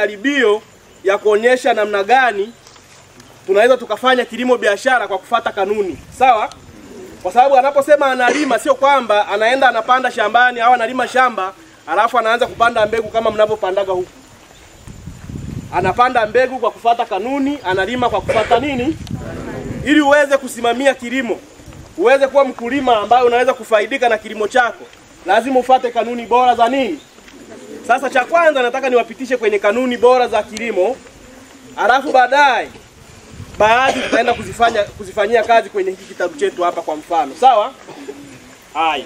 majaribio ya kuonyesha namna gani tunaweza tukafanya kilimo biashara kwa kufuata kanuni. Sawa? Kwa sababu anaposema analima sio kwamba anaenda anapanda shambani au analima shamba alafu anaanza kupanda mbegu kama mnavyopandaga huku. Anapanda mbegu kwa kufuata kanuni, analima kwa kufuata nini? Ili uweze kusimamia kilimo, uweze kuwa mkulima ambaye unaweza kufaidika na kilimo chako, lazima ufuate kanuni bora za nini? Sasa cha kwanza nataka niwapitishe kwenye kanuni bora za kilimo, alafu baadaye baadhi tutaenda kuzifanyia kazi kwenye hiki kitabu chetu hapa kwa mfano. Sawa? Haya.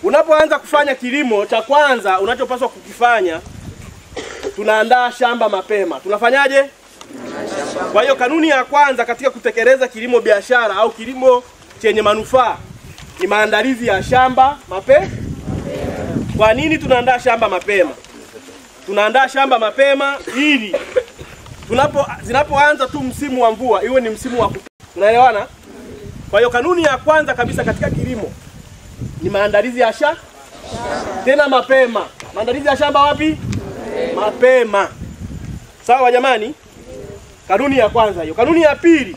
Unapoanza kufanya kilimo, cha kwanza unachopaswa kukifanya, tunaandaa shamba mapema. Tunafanyaje? Kwa hiyo kanuni ya kwanza katika kutekeleza kilimo biashara au kilimo chenye manufaa ni maandalizi ya shamba mapema. Kwa nini tunaandaa shamba mapema? Tunaandaa shamba mapema ili zinapoanza tu msimu wa mvua iwe ni msimu wa tunaelewana? Kwa hiyo kanuni ya kwanza kabisa katika kilimo ni maandalizi ya shamba tena mapema. Maandalizi ya shamba wapi? Mapema. Sawa jamani? Kanuni ya kwanza hiyo. Kanuni ya pili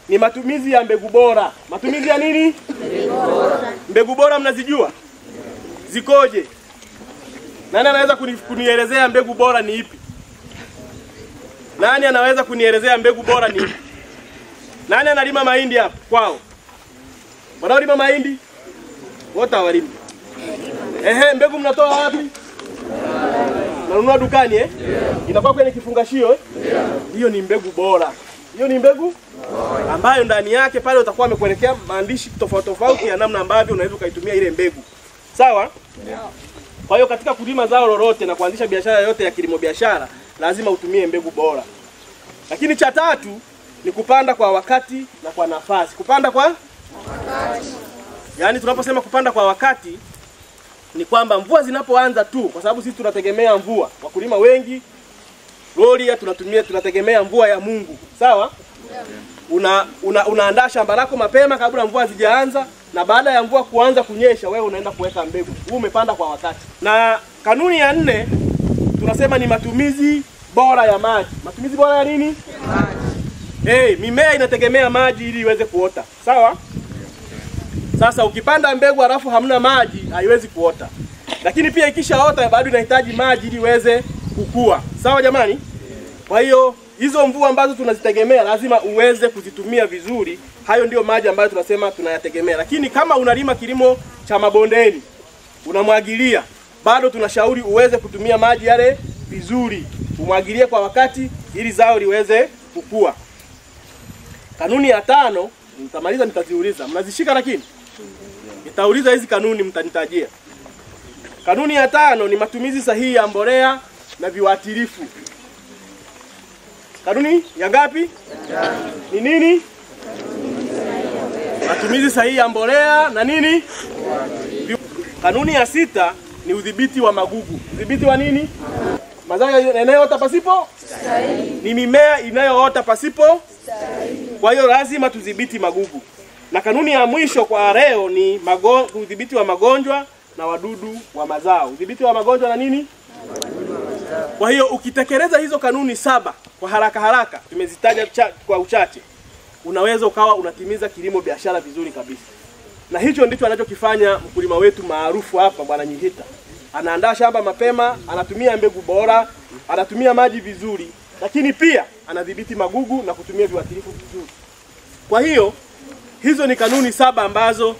ni matumizi ya mbegu bora. Matumizi ya nini? Mbegu bora. Mbegu bora mnazijua? Zikoje? Nani anaweza kunielezea mbegu bora ni ipi? Nani anaweza kunielezea mbegu bora ni ipi? Nani analima mahindi hapa kwao? Wanaolima mahindi? Wote walima. Mbegu mnatoa wapi? Nanunua dukani Inakuwa kwenye kifungashio Hiyo ni mbegu bora. Hiyo ni mbegu ambayo ndani yake pale utakuwa amekuelekea maandishi tofauti tofauti ya namna ambavyo unaweza ukaitumia ile mbegu. Sawa? Kwa hiyo katika kulima zao lolote na kuanzisha biashara yote ya kilimo biashara lazima utumie mbegu bora. Lakini cha tatu ni kupanda kwa wakati na kwa nafasi. Kupanda kwa wakati. Yaani tunaposema kupanda kwa wakati ni kwamba mvua zinapoanza tu, kwa sababu sisi tunategemea mvua. Wakulima wengi Gloria tunategemea mvua ya Mungu. Sawa? Unaandaa shamba lako mapema kabla mvua hazijaanza, na baada ya mvua kuanza kunyesha wewe unaenda kuweka mbegu. Wewe umepanda kwa wakati. Na kanuni ya 4 tunasema ni matumizi bora ya maji. Matumizi bora ya nini? Maji. Mimea inategemea maji ili iweze kuota. Sawa? Sasa ukipanda mbegu halafu hamna maji haiwezi kuota. Lakini pia ikishaota bado inahitaji maji ili iweze kukua. Sawa jamani? Kwa hiyo hizo mvua ambazo tunazitegemea lazima uweze kuzitumia vizuri. Hayo ndio maji ambayo tunasema tunayategemea. Lakini kama unalima kilimo cha mabondeni, unamwagilia, bado tunashauri uweze kutumia maji yale vizuri. Umwagilie kwa wakati ili zao liweze kukua. Kanuni ya 5, nitamaliza nitaziuliza. Mnazishika lakini? Nitauliza hizi kanuni mtanitajia. Kanuni ya 5 ni matumizi sahihi ya mbolea na viuatilifu. Kanuni ya ngapi? Ni nini? Matumizi sahihi ya mbolea na nini? Kanuni ya 6 ni udhibiti wa magugu. Udhibiti wa nini? Mazao yanayoota pasipo sahihi. Ni mimea inayoota pasipo sahihi. Kwa hiyo lazima tudhibiti magugu. Na kanuni ya mwisho kwa leo ni udhibiti wa magonjwa na wadudu wa mazao. Udhibiti wa magonjwa na nini? Kwa hiyo ukitekeleza hizo kanuni 7 kwa haraka tumezitaja kwa uchache, unaweza ukawa unatimiza kilimo biashara vizuri kabisa. Na hicho ndicho anachokifanya mkulima wetu maarufu hapa Bwana Nyihita. Anaandaa shamba mapema, anatumia mbegu bora, anatumia maji vizuri, lakini pia anadhibiti magugu na kutumia viuatilifu vizuri. Kwa hiyo hizo ni kanuni 7 ambazo